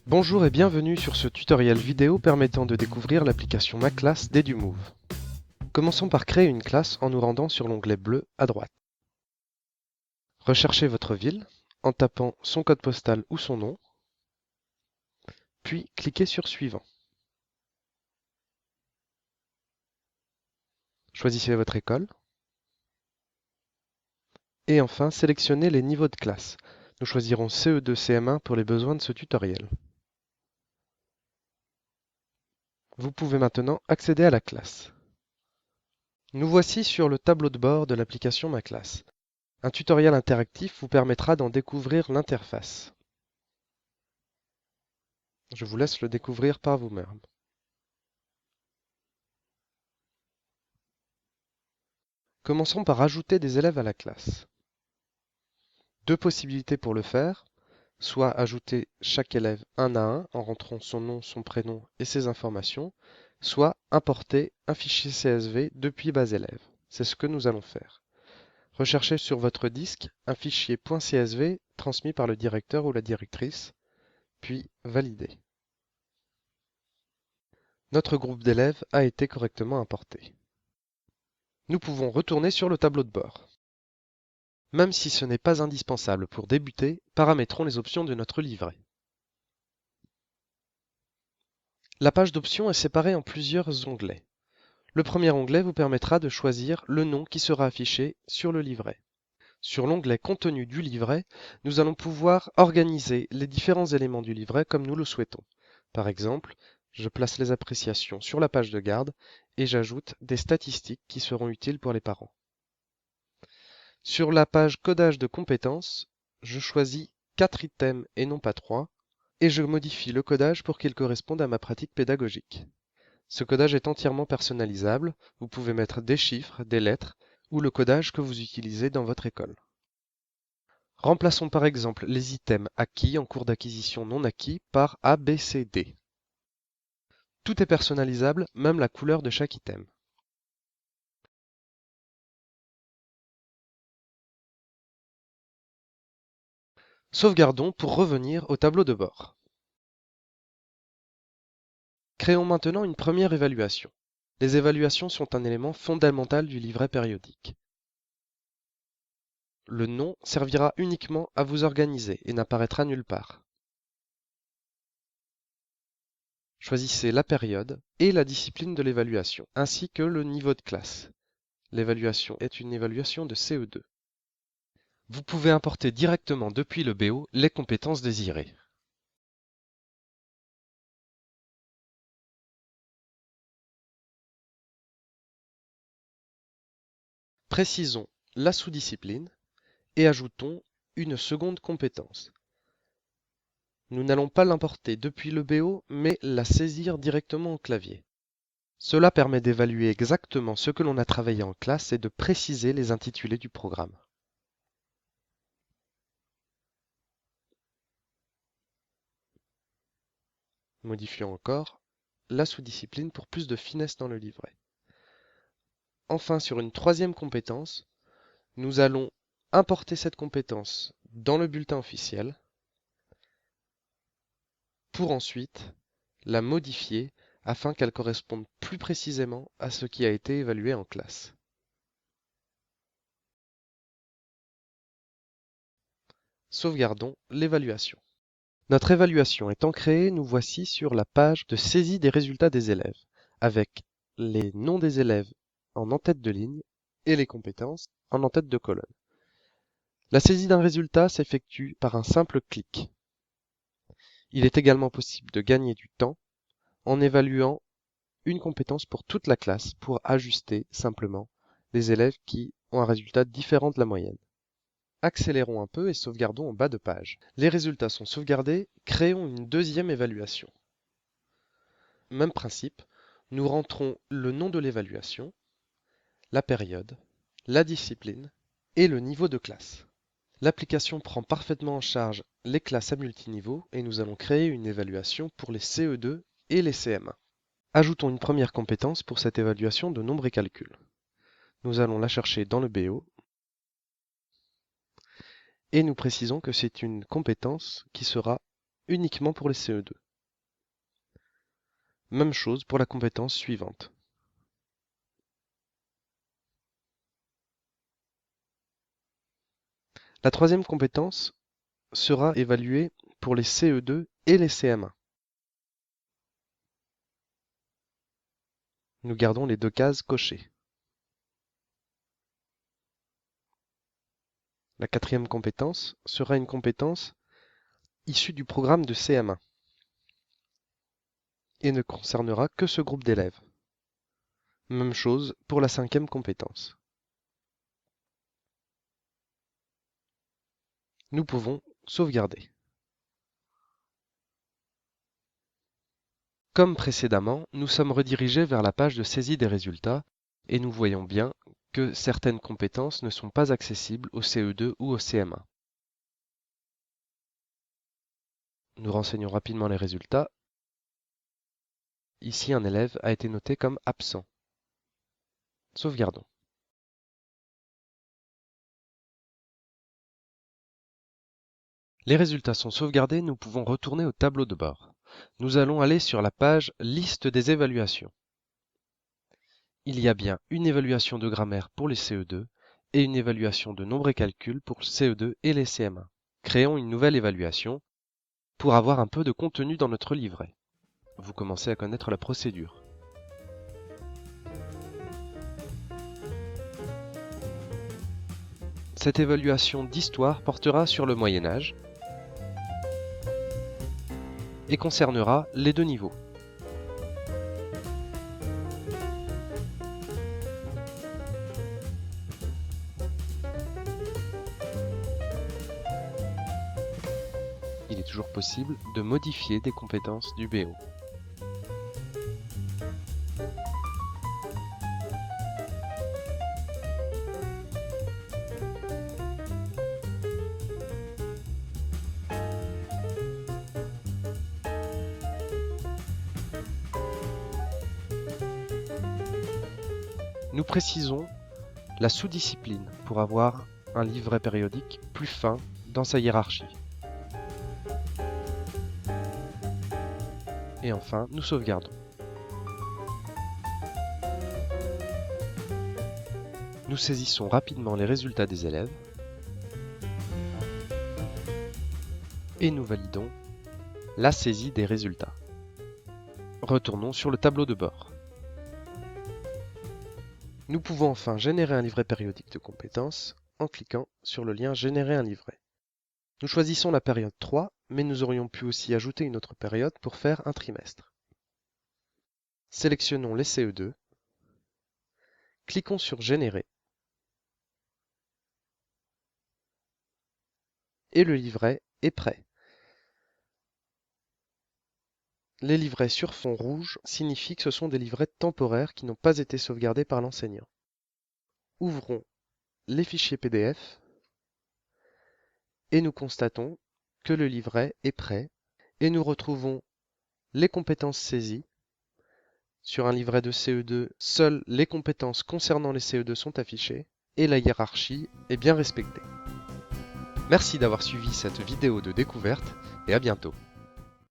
Bonjour et bienvenue sur ce tutoriel vidéo permettant de découvrir l'application Ma Classe d'EduMove. Commençons par créer une classe en nous rendant sur l'onglet bleu à droite. Recherchez votre ville en tapant son code postal ou son nom, puis cliquez sur Suivant. Choisissez votre école et enfin sélectionnez les niveaux de classe. Nous choisirons CE2 CM1 pour les besoins de ce tutoriel. Vous pouvez maintenant accéder à la classe. Nous voici sur le tableau de bord de l'application Ma Classe. Un tutoriel interactif vous permettra d'en découvrir l'interface. Je vous laisse le découvrir par vous-même. Commençons par ajouter des élèves à la classe. Deux possibilités pour le faire, soit ajouter chaque élève un à un en rentrant son nom, son prénom et ses informations, soit importer un fichier CSV depuis base élève. C'est ce que nous allons faire. Recherchez sur votre disque un fichier .csv transmis par le directeur ou la directrice, puis validez. Notre groupe d'élèves a été correctement importé. Nous pouvons retourner sur le tableau de bord. Même si ce n'est pas indispensable pour débuter, paramétrons les options de notre livret. La page d'options est séparée en plusieurs onglets. Le premier onglet vous permettra de choisir le nom qui sera affiché sur le livret. Sur l'onglet Contenu du livret, nous allons pouvoir organiser les différents éléments du livret comme nous le souhaitons. Par exemple, je place les appréciations sur la page de garde et j'ajoute des statistiques qui seront utiles pour les parents. Sur la page Codage de compétences, je choisis 4 items et non pas 3, et je modifie le codage pour qu'il corresponde à ma pratique pédagogique. Ce codage est entièrement personnalisable, vous pouvez mettre des chiffres, des lettres, ou le codage que vous utilisez dans votre école. Remplaçons par exemple les items acquis en cours d'acquisition non acquis par A, B, C, D. Tout est personnalisable, même la couleur de chaque item. Sauvegardons pour revenir au tableau de bord. Créons maintenant une première évaluation. Les évaluations sont un élément fondamental du livret périodique. Le nom servira uniquement à vous organiser et n'apparaîtra nulle part. Choisissez la période et la discipline de l'évaluation, ainsi que le niveau de classe. L'évaluation est une évaluation de CE2. Vous pouvez importer directement depuis le BO les compétences désirées. Précisons la sous-discipline et ajoutons une seconde compétence. Nous n'allons pas l'importer depuis le BO, mais la saisir directement au clavier. Cela permet d'évaluer exactement ce que l'on a travaillé en classe et de préciser les intitulés du programme. Modifions encore la sous-discipline pour plus de finesse dans le livret. Enfin, sur une troisième compétence, nous allons importer cette compétence dans le bulletin officiel pour ensuite la modifier afin qu'elle corresponde plus précisément à ce qui a été évalué en classe. Sauvegardons l'évaluation. Notre évaluation étant créée, nous voici sur la page de saisie des résultats des élèves, avec les noms des élèves en en-tête de ligne et les compétences en en-tête de colonne. La saisie d'un résultat s'effectue par un simple clic. Il est également possible de gagner du temps en évaluant une compétence pour toute la classe pour ajuster simplement les élèves qui ont un résultat différent de la moyenne. Accélérons un peu et sauvegardons en bas de page. Les résultats sont sauvegardés, créons une deuxième évaluation. Même principe, nous rentrons le nom de l'évaluation, la période, la discipline et le niveau de classe. L'application prend parfaitement en charge les classes à multiniveau et nous allons créer une évaluation pour les CE2 et les CM1. Ajoutons une première compétence pour cette évaluation de nombre et calcul. Nous allons la chercher dans le BO et nous précisons que c'est une compétence qui sera uniquement pour les CE2. Même chose pour la compétence suivante. La troisième compétence sera évaluée pour les CE2 et les CM1. Nous gardons les deux cases cochées. La quatrième compétence sera une compétence issue du programme de CM1 et ne concernera que ce groupe d'élèves. Même chose pour la cinquième compétence. Nous pouvons sauvegarder. Comme précédemment, nous sommes redirigés vers la page de saisie des résultats et nous voyons bien que certaines compétences ne sont pas accessibles au CE2 ou au CM1. Nous renseignons rapidement les résultats. Ici, un élève a été noté comme absent. Sauvegardons. Les résultats sont sauvegardés, nous pouvons retourner au tableau de bord. Nous allons aller sur la page Liste des évaluations. Il y a bien une évaluation de grammaire pour les CE2 et une évaluation de nombre et calcul pour le CE2 et les CM1. Créons une nouvelle évaluation pour avoir un peu de contenu dans notre livret. Vous commencez à connaître la procédure. Cette évaluation d'histoire portera sur le Moyen-Âge et concernera les deux niveaux. Il est toujours possible de modifier des compétences du BO. Nous précisons la sous-discipline pour avoir un livret périodique plus fin dans sa hiérarchie. Et enfin, nous sauvegardons. Nous saisissons rapidement les résultats des élèves et nous validons la saisie des résultats. Retournons sur le tableau de bord. Nous pouvons enfin générer un livret périodique de compétences en cliquant sur le lien Générer un livret. Nous choisissons la période 3, mais nous aurions pu aussi ajouter une autre période pour faire un trimestre. Sélectionnons les CE2, cliquons sur Générer et le livret est prêt. Les livrets sur fond rouge signifient que ce sont des livrets temporaires qui n'ont pas été sauvegardés par l'enseignant. Ouvrons les fichiers PDF et nous constatons que le livret est prêt et nous retrouvons les compétences saisies. Sur un livret de CE2, seules les compétences concernant les CE2 sont affichées et la hiérarchie est bien respectée. Merci d'avoir suivi cette vidéo de découverte et à bientôt.